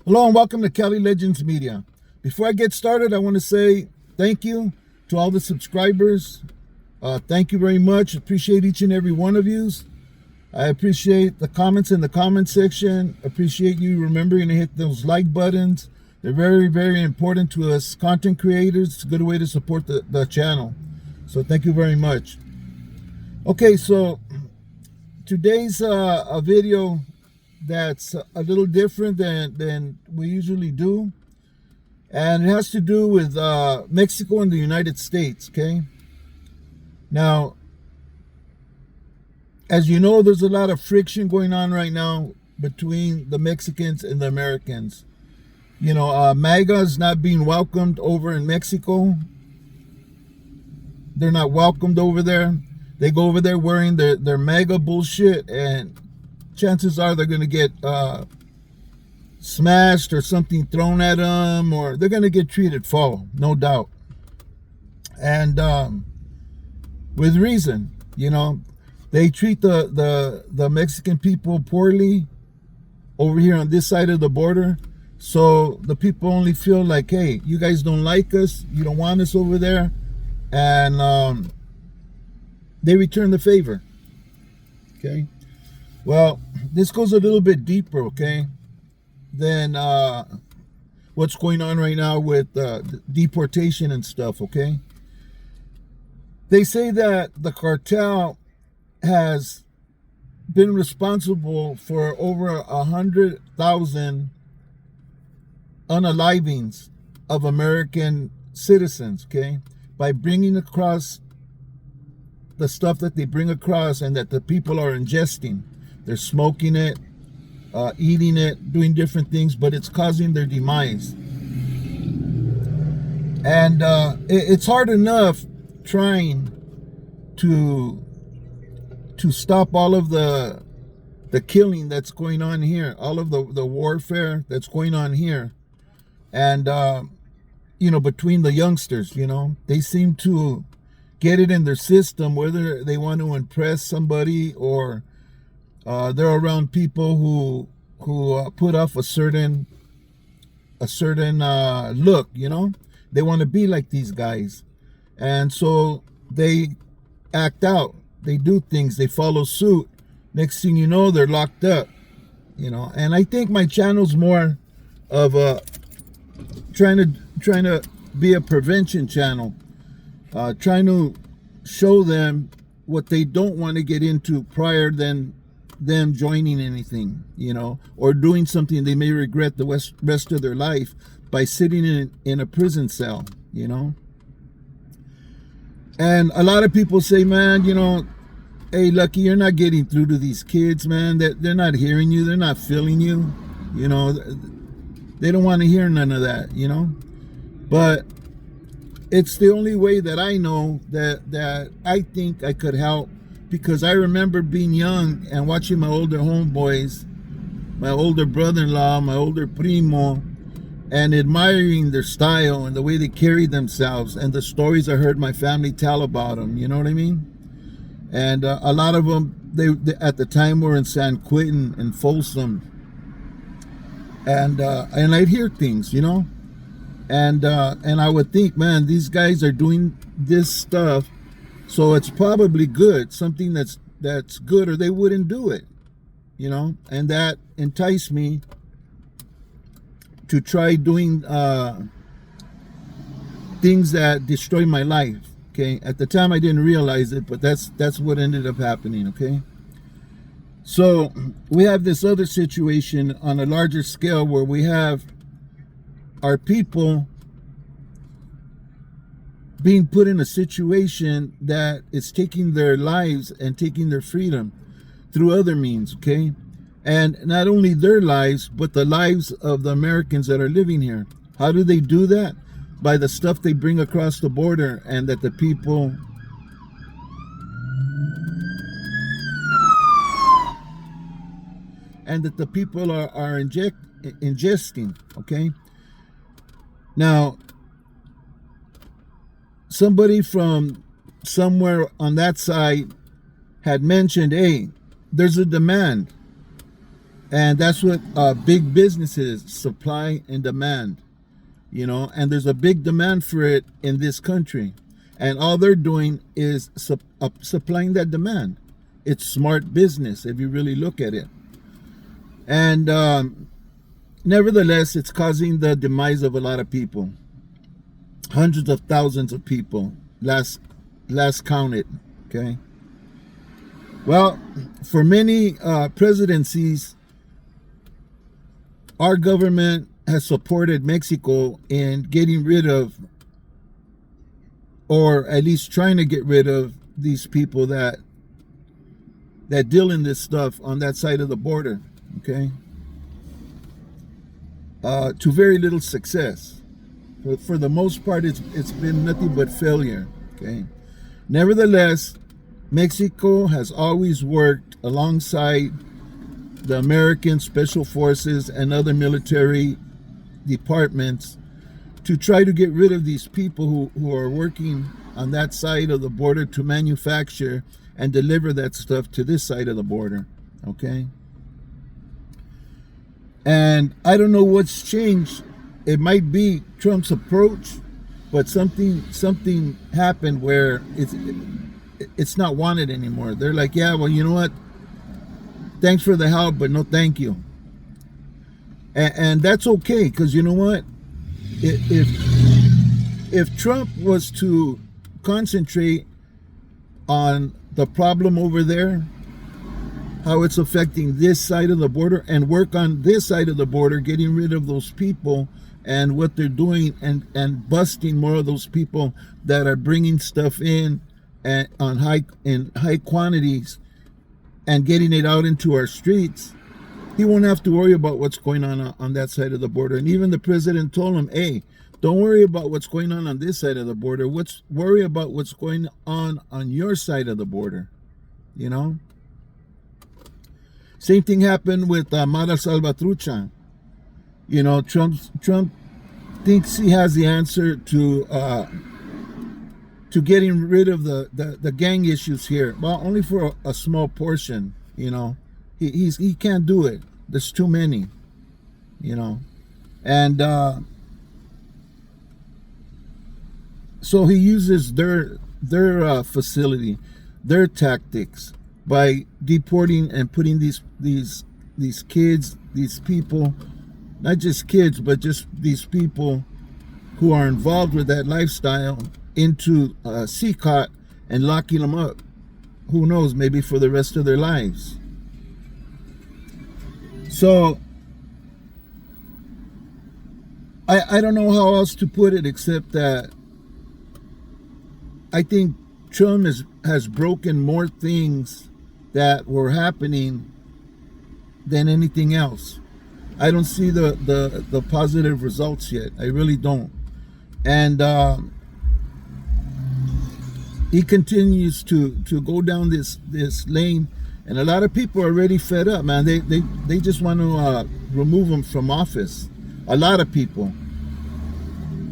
Hello and welcome to Cali Legends Media. Before I get started, I want to say thank you to all the subscribers. Thank you very much. Appreciate each and every one of you. I appreciate the comments in the comment section. Appreciate you remembering to hit those like buttons. They're very, very important to us content creators. It's a good way to support the channel. So thank you very much. Okay, so today's a video that's a little different than we usually do, and it has to do with Mexico and the United States. Okay, now, as you know, there's a lot of friction going on right now between the Mexicans and the Americans. You know, MAGA is not being welcomed over in Mexico. They're not welcomed over there. They go over there wearing their MAGA bullshit, and chances are they're going to get smashed or something thrown at them, or they're going to get treated foul, no doubt. And with reason, you know, they treat the Mexican people poorly over here on this side of the border. So the people only feel like, hey, you guys don't like us, you don't want us over there, and they return the favor. Okay. Well, this goes a little bit deeper, okay, than what's going on right now with deportation and stuff, okay? They say that the cartel has been responsible for over 100,000 unalivings of American citizens, okay, by bringing across the stuff that they bring across and that the people are ingesting. They're smoking it, eating it, doing different things, but it's causing their demise. And it's hard enough trying to stop all of the killing that's going on here, all of the warfare that's going on here. And, you know, between the youngsters, you know, they seem to get it in their system, whether they want to impress somebody or they're around people who put off a certain look, you know. They want to be like these guys, and so they act out. They do things. They follow suit. Next thing you know, they're locked up, you know. And I think my channel's more of a trying to be a prevention channel, trying to show them what they don't want to get into prior than them joining anything, you know, or doing something they may regret the rest of their life by sitting in a prison cell, you know. And a lot of people say, man, you know, hey, Lucky, you're not getting through to these kids, man. They're not hearing you. They're not feeling you. You know, they don't want to hear none of that, you know. But it's the only way that I know that I think I could help, because I remember being young and watching my older homeboys, my older brother-in-law, my older primo, and admiring their style and the way they carried themselves and the stories I heard my family tell about them, you know what I mean? And a lot of them, they at the time were in San Quentin and Folsom, and I'd hear things, you know, and I would think, man, these guys are doing this stuff, so it's probably good, something that's good, or they wouldn't do it, you know. And that enticed me to try doing things that destroy my life. Okay, at the time I didn't realize it, but that's what ended up happening. Okay, so we have this other situation on a larger scale where we have our people being put in a situation that is taking their lives and taking their freedom through other means, okay? And not only their lives, but the lives of the Americans that are living here. How do they do that? By the stuff they bring across the border, and that the people are ingesting, okay? Now, somebody from somewhere on that side had mentioned, hey, there's a demand And that's what big business is, supply and demand, and there's a big demand for it in this country. And all they're doing is supplying that demand. It's smart business if you really look at it. And nevertheless, it's causing the demise of a lot of people. Hundreds of thousands of people, last counted, okay? Well, for many presidencies, our government has supported Mexico in getting rid of, or at least trying to get rid of, these people that deal in this stuff on that side of the border, okay? To very little success. For the most part, it's been nothing but failure, okay? Nevertheless, Mexico has always worked alongside the American Special Forces and other military departments to try to get rid of these people who are working on that side of the border to manufacture and deliver that stuff to this side of the border, okay? And I don't know what's changed. It might be Trump's approach, but something happened where it's not wanted anymore. They're like, yeah, well, you know what? Thanks for the help, but no thank you. And that's okay, because you know what? If Trump was to concentrate on the problem over there, how it's affecting this side of the border, and work on this side of the border, getting rid of those people and what they're doing, and busting more of those people that are bringing stuff in in high quantities and getting it out into our streets, he won't have to worry about what's going on that side of the border. And even the president told him, hey, don't worry about what's going on this side of the border. Worry about what's going on your side of the border, Same thing happened with Mara Salvatrucha. Trump thinks he has the answer to getting rid of the gang issues here. Well, only for a small portion, He can't do it. There's too many, And so he uses their facility, their tactics, by deporting and putting these kids, these people, not just kids, but just these people who are involved with that lifestyle, into CCOT and locking them up. Who knows, maybe for the rest of their lives. So I don't know how else to put it, except that I think Trump has broken more things that were happening than anything else. I don't see the positive results yet. I really don't. And he continues to go down this lane, and a lot of people are already fed up, man. They just want to remove him from office. A lot of people.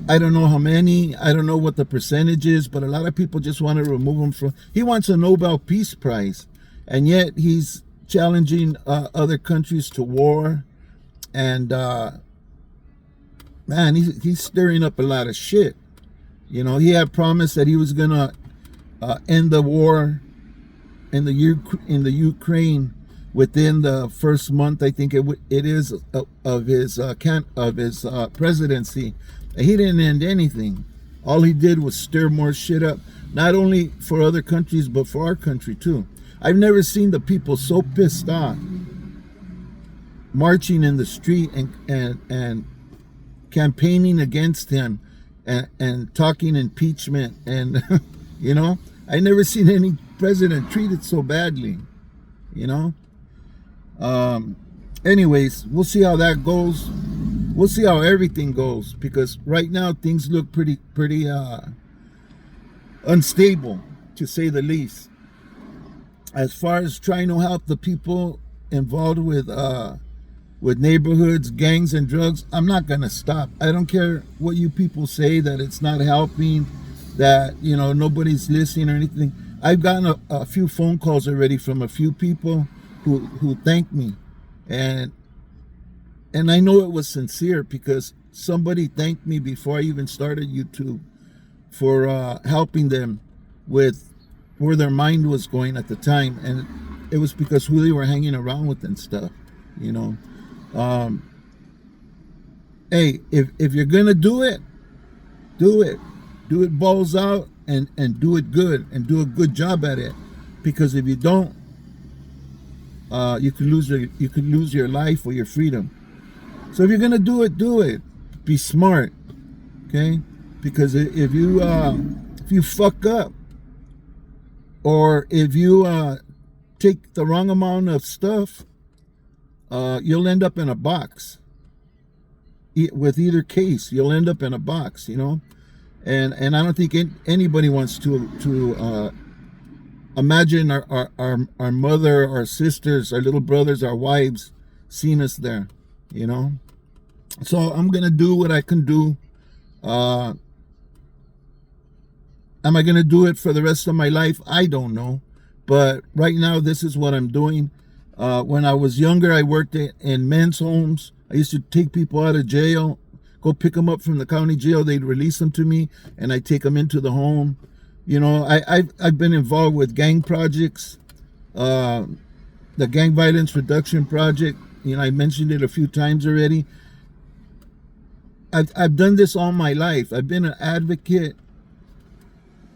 I don't know how many. I don't know what the percentage is, but a lot of people just want to remove him from. He wants a Nobel Peace Prize, and yet he's challenging other countries to war, and man, he's stirring up a lot of shit. He had promised that he was gonna end the war in the Ukraine within the first month, I think it is, of his presidency. And he didn't end anything. All he did was stir more shit up, not only for other countries but for our country too. I've never seen the people so pissed off, marching in the street and campaigning against him, and talking impeachment, and I never seen any president treated so badly, Anyways, we'll see how that goes. We'll see how everything goes, because right now things look pretty unstable, to say the least. As far as trying to help the people involved with neighborhoods, gangs, and drugs, I'm not gonna stop. I don't care what you people say, that it's not helping, that nobody's listening or anything. I've gotten a few phone calls already from a few people who thank me, and I know it was sincere because somebody thanked me before I even started YouTube for helping them with where their mind was going at the time, and it was because who they were hanging around with and stuff, you know. Hey, if you're gonna do it, do it balls out, and do it good, and do a good job at it, because if you don't, you could lose your life or your freedom. So if you're gonna do it, be smart, okay? Because if you fuck up, or if you take the wrong amount of stuff, you'll end up in a box. With either case, you'll end up in a box, you know. And I don't think anybody wants to imagine our mother, our sisters, our little brothers, our wives seeing us there, you know. So I'm gonna do what I can do. Am I gonna do it for the rest of my life? I don't know, but right now this is what I'm doing. When I was younger, I worked in men's homes. I used to take people out of jail, go pick them up from the county jail. They'd release them to me, and I'd take them into the home. You know, I've been involved with gang projects, the Gang Violence Reduction Project. You know, I mentioned it a few times already. I've done this all my life. I've been an advocate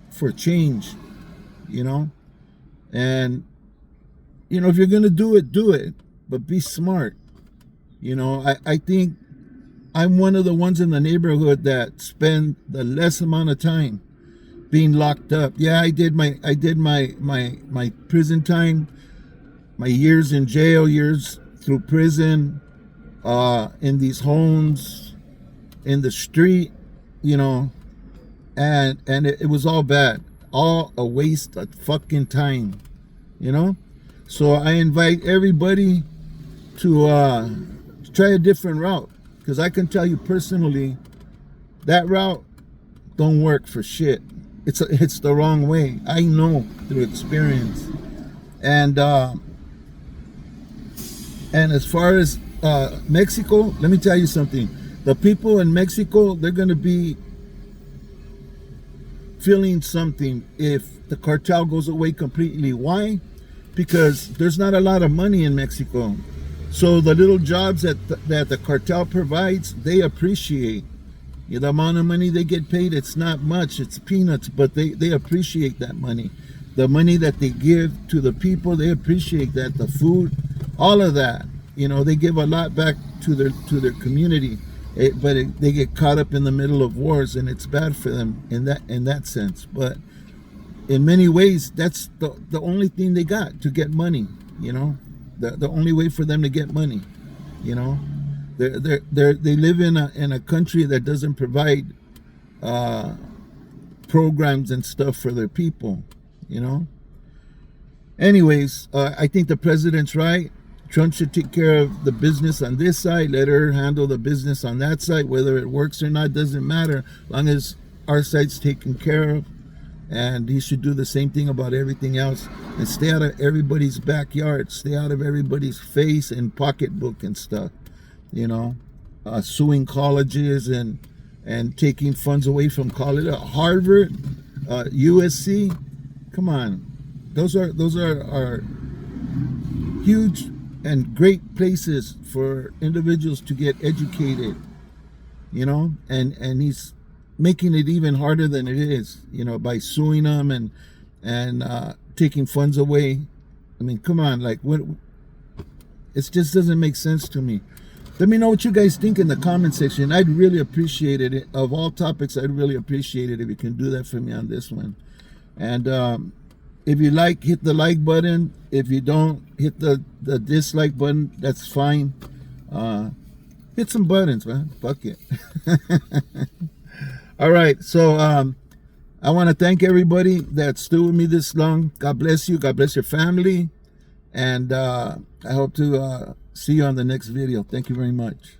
for change, you know. And, you know, if you're going to do it, but be smart. You know, I think I'm one of the ones in the neighborhood that spend the less amount of time being locked up. Yeah, I did my prison time, my years in jail, years through prison, in these homes, in the street, you know, and it was all bad, all a waste of fucking time, you know. So I invite everybody to try a different route, because I can tell you personally, that route don't work for shit. It's the wrong way. I know through experience. And as far as Mexico, let me tell you something. The people in Mexico, they're going to be feeling something if the cartel goes away completely. Why? Because there's not a lot of money in Mexico. So the little jobs that the cartel provides, they appreciate. The amount of money they get paid, it's not much, it's peanuts, but they appreciate that money. The money that they give to the people, they appreciate that. The food, all of that, you know, they give a lot back to their community. They get caught up in the middle of wars, and it's bad for them in that sense. But in many ways, that's the only thing they got to get money, you know. The only way for them to get money, you know. They live in a country that doesn't provide programs and stuff for their people, you know. Anyways, I think the president's right. Trump should take care of the business on this side, let her handle the business on that side. Whether it works or not doesn't matter, as long as our side's taken care of. And he should do the same thing about everything else, and stay out of everybody's backyard, stay out of everybody's face and pocketbook and stuff, you know. Suing colleges and taking funds away from college. Harvard, USC, come on, those are huge and great places for individuals to get educated, you know. And he's making it even harder than it is, you know, by suing them and taking funds away. I mean, come on, like, what? It just doesn't make sense to me. Let me know what you guys think in the comment section. I'd really appreciate it. Of all topics, I'd really appreciate it if you can do that for me on this one. And if you like, hit the like button. If you don't, hit the dislike button. That's fine. Hit some buttons, man. Fuck it. All right, so I want to thank everybody that stood with me this long. God bless you. God bless your family. And I hope to see you on the next video. Thank you very much.